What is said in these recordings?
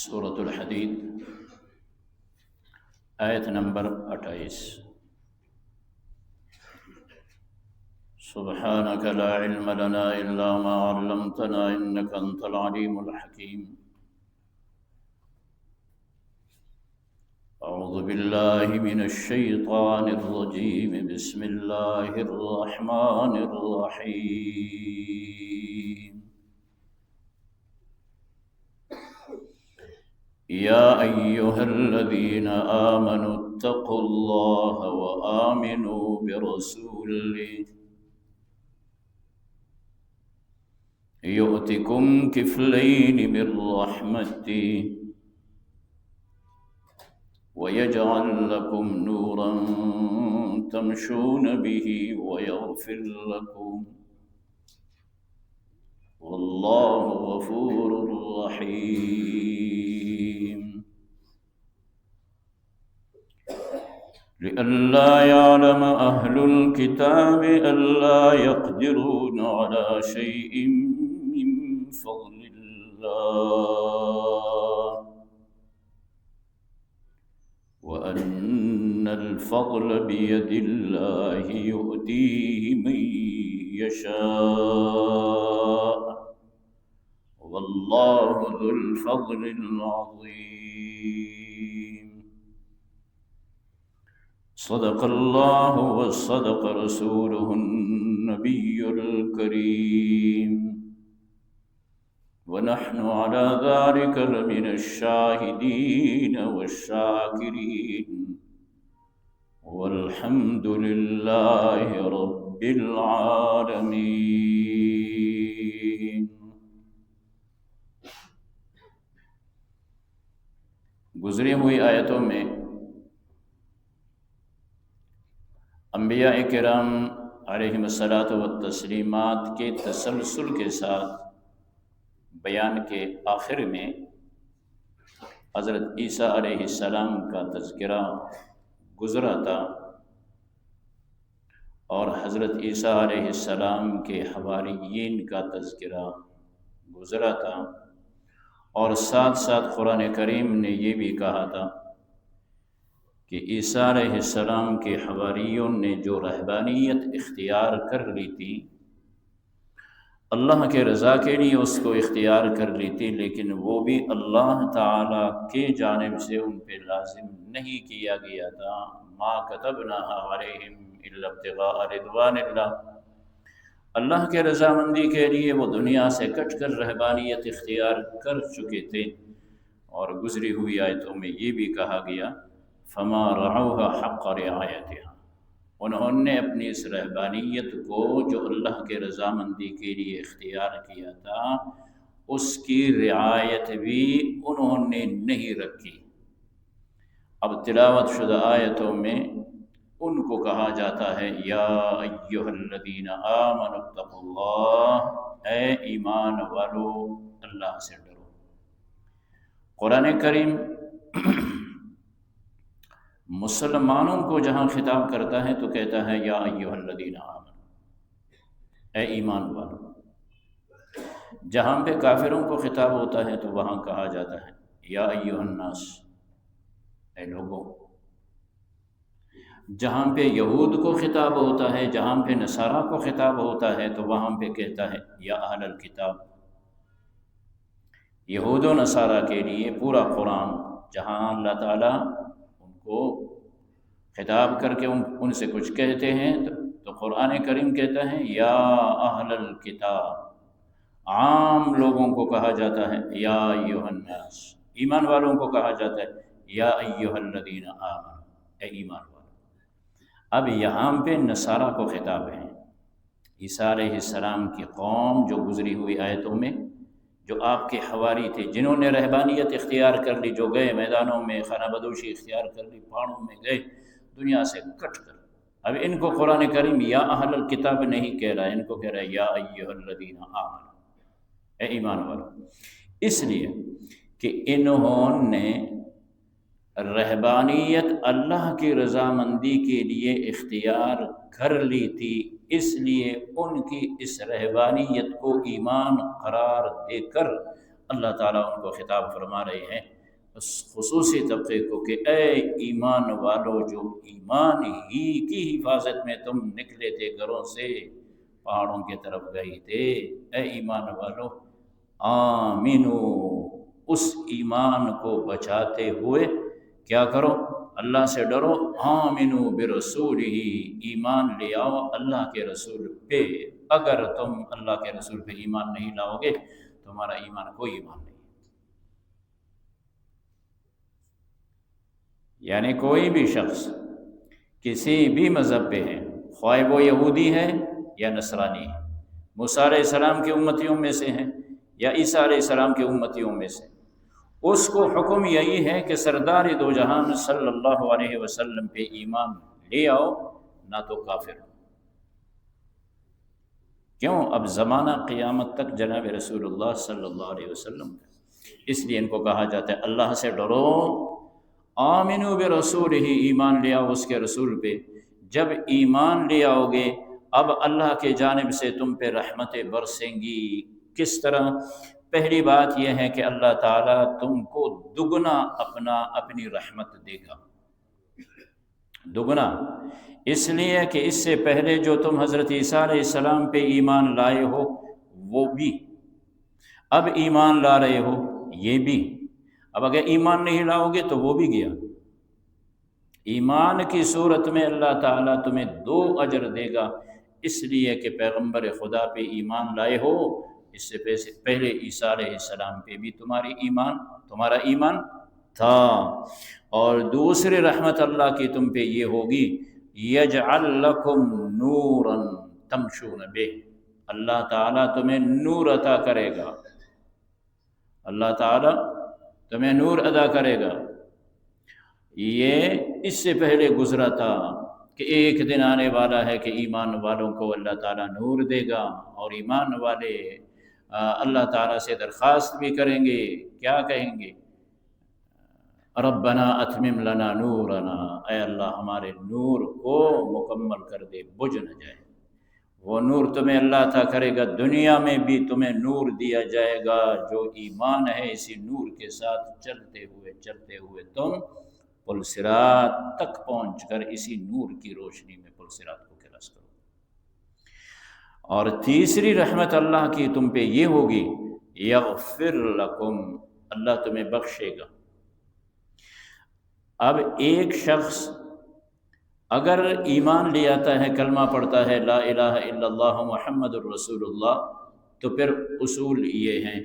سورۃ الحدید آیت نمبر 28۔ سبحانك لا علم لنا إلا ما علمتنا إنك أنت العليم الحكيم۔ أعوذ بالله من الشيطان الرجيم، بسم الله الرحمن الرحيم۔ يا أيها الذين آمنوا اتقوا الله وآمنوا برسوله يؤتكم كفلين من رحمته ويجعل لكم نورا تمشون به ويغفر لكم والله غفور رحيم۔ لئلا يعلم أهل الكتاب ألا يقدرون على شيء من فضل الله وأن الفضل بيد الله يؤتيه من يشاء والله ذو الفضل العظيم۔ صدق الله وصدق رسوله النبي الكريم ونحن على ذلك لمن الشاهدين والشاكرين والحمد لله رب العالمين۔ گزری ہوئی آیتوں میں انبیاء کرام علیہم الصلاۃ والتسلیمات کے تسلسل کے ساتھ بیان کے آخر میں حضرت عیسیٰ علیہ السلام کا تذکرہ گزرا تھا اور حضرت عیسیٰ علیہ السلام کے حواریین کا تذکرہ گزرا تھا، اور ساتھ ساتھ قرآن کریم نے یہ بھی کہا تھا کہ عیسیٰ علیہ السلام کے حواریوں نے جو رہبانیت اختیار کر لی تھی، اللہ کے رضا کے لیے اس کو اختیار کر لی تھی، لیکن وہ بھی اللہ تعالیٰ کے جانب سے ان پہ لازم نہیں کیا گیا تھا۔ ما كتبناها عليهم الا ابتغاء رضوان اللہ، اللہ کے رضامندی کے لیے وہ دنیا سے کٹ کر رہبانیت اختیار کر چکے تھے۔ اور گزری ہوئی آیتوں میں یہ بھی کہا گیا فما رعوها حق رعایتها، انہوں نے اپنی اس رہبانیت کو جو اللہ کے رضامندی کے لیے اختیار کیا تھا اس کی رعایت بھی انہوں نے نہیں رکھی۔ اب تلاوت شدہ آیتوں میں ان کو کہا جاتا ہے یا ایھا الذین آمنوا اتقوا اللہ، اے ایمان والو اللہ سے ڈرو۔ قرآن کریم مسلمانوں کو جہاں خطاب کرتا ہے تو کہتا ہے یا ایھا الذین آمنوا، اے ایمان والو۔ جہاں پہ کافروں کو خطاب ہوتا ہے تو وہاں کہا جاتا ہے یا ایھا الناس، اے لوگوں۔ جہاں پہ یہود کو خطاب ہوتا ہے، جہاں پہ نصارہ کو خطاب ہوتا ہے تو وہاں پہ کہتا ہے یا اہل الکتاب۔ یہود و نصارہ کے لیے پورا قرآن جہاں اللہ تعالیٰ ان کو خطاب کر کے ان سے کچھ کہتے ہیں تو قرآن کریم کہتا ہے یا اہل الکتاب۔ عام لوگوں کو کہا جاتا ہے یا ایھا الناس، ایمان والوں کو کہا جاتا ہے یا ایھا الذین آمنوا، اے ایمان والوں۔ اب یہاں پہ نصارہ کو خطاب ہے، عیسیٰ علیہ السلام کی قوم جو گزری ہوئی آیتوں میں جو آپ کے حواری تھے، جنہوں نے رہبانیت اختیار کر لی، جو گئے میدانوں میں خانہ بدوشی اختیار کر لی، پہاڑوں میں گئے دنیا سے کٹ کر۔ اب ان کو قرآن کریم یا اہل الکتاب نہیں کہہ رہا ہے، ان کو کہہ رہا ہے یا ایھا الذین آمنوا، اے ایمان والو، اس لیے کہ انہوں نے رہبانیت اللہ کی رضامندی کے لیے اختیار کر لی تھی، اس لیے ان کی اس رہبانیت کو ایمان قرار دے کر اللہ تعالیٰ ان کو خطاب فرما رہے ہیں اس خصوصی طبقے کو کہ اے ایمان والو، جو ایمان ہی کی حفاظت میں تم نکلے تھے گھروں سے، پہاڑوں کی طرف گئے تھے، اے ایمان والو آمینو، اس ایمان کو بچاتے ہوئے کیا کرو؟ اللہ سے ڈرو، آمینو برسول ہی، ایمان لے آؤ اللہ کے رسول پہ۔ اگر تم اللہ کے رسول پہ ایمان نہیں لاؤ گے تمہارا ایمان کوئی ایمان نہیں، یعنی کوئی بھی شخص کسی بھی مذہب پہ ہے، خواہ وہ یہودی ہے یا نصرانی ہے، موسیٰ علیہ السلام کی امتیوں میں سے ہیں یا عیسیٰ علیہ السلام کی امتیوں میں سے، اس کو حکم یہی ہے کہ سردار دو جہان صلی اللہ علیہ وسلم پہ ایمان لے آؤ، نہ تو کافر۔ کیوں؟ اب زمانہ قیامت تک جناب رسول اللہ صلی اللہ علیہ وسلم کا، اس لیے ان کو کہا جاتا ہے اللہ سے ڈرو، آمنو برسول ہی، ایمان لے آؤ اس کے رسول پہ۔ جب ایمان لے آؤ گے اب اللہ کے جانب سے تم پہ رحمتیں برسیں گی۔ کس طرح؟ پہلی بات یہ ہے کہ اللہ تعالیٰ تم کو دگنا اپنی رحمت دے گا، دگنا، اس لیے کہ اس سے پہلے جو تم حضرت عیسیٰ علیہ السلام پہ ایمان لائے ہو وہ بھی، اب ایمان لا رہے ہو یہ بھی، اب اگر ایمان نہیں لاؤ گے تو وہ بھی گیا۔ ایمان کی صورت میں اللہ تعالیٰ تمہیں 2 اجر دے گا، اس لیے کہ پیغمبر خدا پہ ایمان لائے ہو، اس سے پہلے عیسیٰ علیہ السلام پہ بھی تمہارا ایمان تھا۔ اور دوسری رحمت اللہ کی تم پہ یہ ہوگی، یجعل لکم نورا تمشون بہ، اللہ تعالیٰ تمہیں نور عطا کرے گا، اللہ تعالیٰ تمہیں نور عطا کرے گا۔ یہ اس سے پہلے گزرا تھا کہ ایک دن آنے والا ہے کہ ایمان والوں کو اللہ تعالیٰ نور دے گا، اور ایمان والے اللہ تعالیٰ سے درخواست بھی کریں گے، کیا کہیں گے؟ ربنا اتمم لنا نورنا، اے اللہ ہمارے نور کو مکمل کر دے، بجھ نہ جائے۔ وہ نور تمہیں اللہ عطا کرے گا، دنیا میں بھی تمہیں نور دیا جائے گا۔ جو ایمان ہے اسی نور کے ساتھ چلتے ہوئے تم پل صراط تک پہنچ کر اسی نور کی روشنی میں پل صراط کو کراس کرو۔ اور تیسری رحمت اللہ کی تم پہ یہ ہوگی، یغفر لکم، اللہ تمہیں بخشے گا۔ اب ایک شخص اگر ایمان لے آتا ہے، کلمہ پڑھتا ہے لا الہ الا اللہ محمد الرسول اللہ، تو پھر اصول یہ ہیں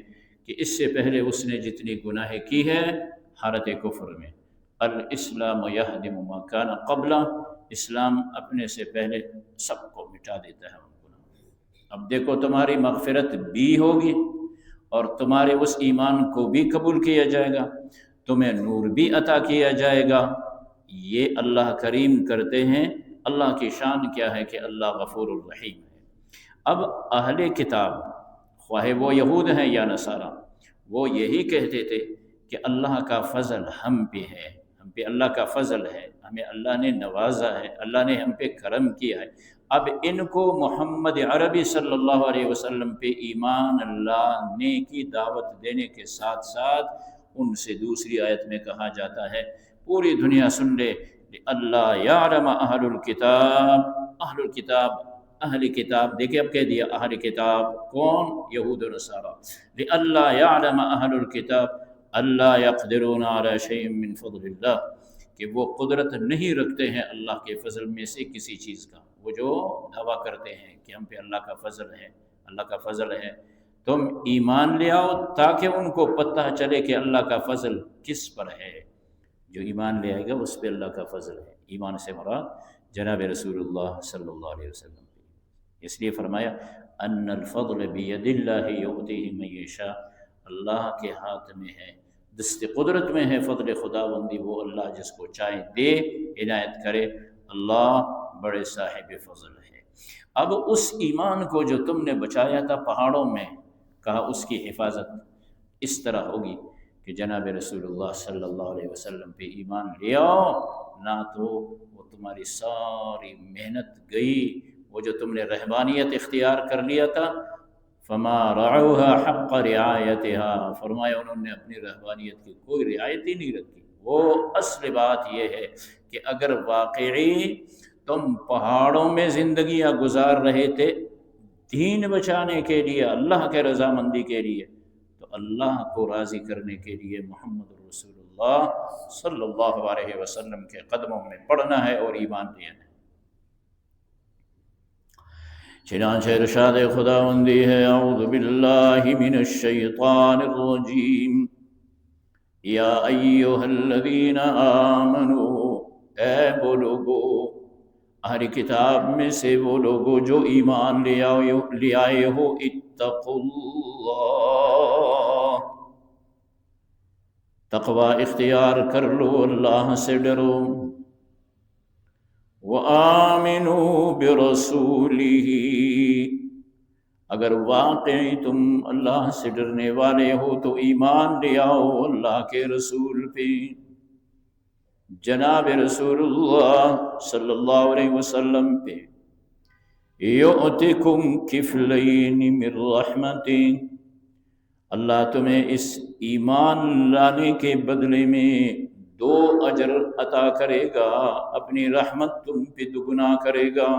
کہ اس سے پہلے اس نے جتنی گناہ کی ہے حالت کفر میں، الاسلام یہدم ما کان قبلہ، اسلام اپنے سے پہلے سب کو مٹا دیتا ہے ان گناہوں۔ اب دیکھو تمہاری مغفرت بھی ہوگی اور تمہارے اس ایمان کو بھی قبول کیا جائے گا، تمہیں نور بھی عطا کیا جائے گا۔ یہ اللہ کریم کرتے ہیں۔ اللہ کی شان کیا ہے کہ اللہ غفور الرحیم ہے۔ اب اہل کتاب، خواہ وہ یہود ہیں یا نصارہ، وہ یہی کہتے تھے کہ اللہ کا فضل ہم پہ ہے، ہم پہ اللہ کا فضل ہے، ہمیں اللہ نے نوازا ہے، اللہ نے ہم پہ کرم کیا ہے۔ اب ان کو محمد عربی صلی اللہ علیہ وسلم پہ ایمان لانے کی دعوت دینے کے ساتھ ساتھ ان سے دوسری آیت میں کہا جاتا ہے، پوری دنیا سن لے، اللہ یعلم اہل الکتاب، اہل کتاب، دیکھیں اب کہہ دیا اہل کتاب کون؟ یہود و نصارہ، لئلا یعلم اہل الکتاب اللہ یقدرون علی شیء من فضل اللہ، کہ وہ قدرت نہیں رکھتے ہیں اللہ کے فضل میں سے کسی چیز کا۔ وہ جو دعویٰ کرتے ہیں کہ ہم پہ اللہ کا فضل ہے، اللہ کا فضل ہے، تم ایمان لے آؤ تاکہ ان کو پتہ چلے کہ اللہ کا فضل کس پر ہے۔ جو ایمان لے آئے گا اس پہ اللہ کا فضل ہے۔ ایمان سے مراد جناب رسول اللہ صلی اللہ علیہ وسلم، اس لیے فرمایا ان الفضل بید اللہ یؤتیہ من یشاء، اللہ کے ہاتھ میں ہے، دست قدرت میں ہے فضل خداوندی، وہ اللہ جس کو چاہے دے، عنایت کرے، اللہ بڑے صاحب فضل ہے۔ اب اس ایمان کو جو تم نے بچایا تھا پہاڑوں میں، کہا اس کی حفاظت اس طرح ہوگی کہ جناب رسول اللہ صلی اللہ علیہ وسلم پہ ایمان لے آؤ، نہ تو وہ تمہاری ساری محنت گئی، وہ جو تم نے رہبانیت اختیار کر لیا تھا، فما رعوها حق رعایتها، فرمایا انہوں نے اپنی رہبانیت کی کوئی رعایت ہی نہیں رکھی۔ وہ اصل بات یہ ہے کہ اگر واقعی تم پہاڑوں میں زندگیاں گزار رہے تھے دین بچانے کے لیے، اللہ کے رضامندی کے لیے، تو اللہ کو راضی کرنے کے لیے محمد رسول اللہ صلی اللہ علیہ وسلم کے قدموں میں پڑنا ہے اور ایمان لینا ہے۔ چنانچہ ارشاد خداوندی ہے، اعوذ باللہ من الشیطان الرجیم، یا ایہا الذین آمنوا، اے وہ لوگو، اہل کتاب میں سے وہ لوگو جو ایمان لے آئے ہو، اتقوا اللہ، تقوی اختیار کر لو، اللہ سے ڈرو، وآمنوا برسولہ، اگر واقعی تم اللہ سے ڈرنے والے ہو تو ایمان لے آؤ اللہ کے رسول پہ، جناب رسول اللہ صلی اللہ علیہ وسلم پہ۔ یؤتکم کفلین من رحمتہ، اللہ تمہیں اس ایمان لانے کے بدلے میں 2 اجر عطا کرے گا، اپنی رحمت تم پہ دگنا کرے گا۔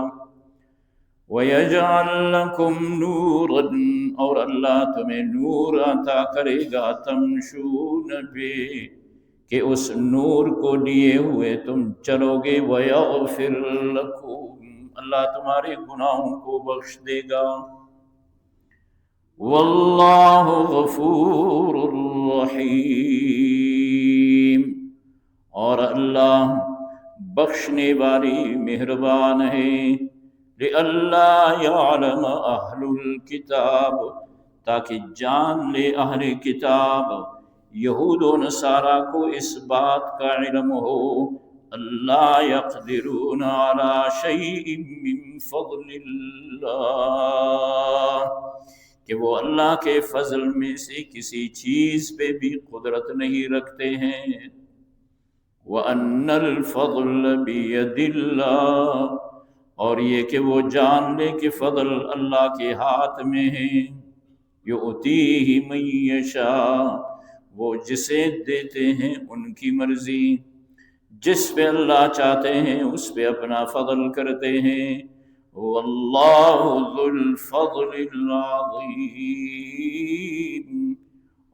وَيَجْعَلْ لَكُمْ نُورًا، اور اللہ تمہیں نور عطا کرے گا تمشون بے، کہ اس نور کو لیے ہوئے تم چلو گے، وَيَغْفِرْ لَكُمْ، اللہ تمہارے گناہوں کو بخش دے گا۔ واللہ غفور رحیم، اور اللہ بخشنے والی مہربان ہے۔ لئلا یعلم اہل الکتاب، تاکہ جان لے اہل کتاب، یہود و نصارہ کو اس بات کا علم ہو، اللہ یقدرون علی شیء من فضل اللہ، کہ وہ اللہ کے فضل میں سے کسی چیز پہ بھی قدرت نہیں رکھتے ہیں۔ وَأَنَّ الْفَضْلَ بِيَدِ اللَّهِ، اور یہ کہ وہ جان لے کہ فضل اللہ کے ہاتھ میں ہے۔ یؤتیہ من یشاء، وہ جسے دیتے ہیں ان کی مرضی، جس پہ اللہ چاہتے ہیں اس پہ اپنا فضل کرتے ہیں۔ واللہ ذو الفضل العظیم،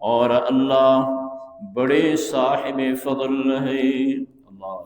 اور اللہ بڑے صاحب فضل ہے۔ اللہ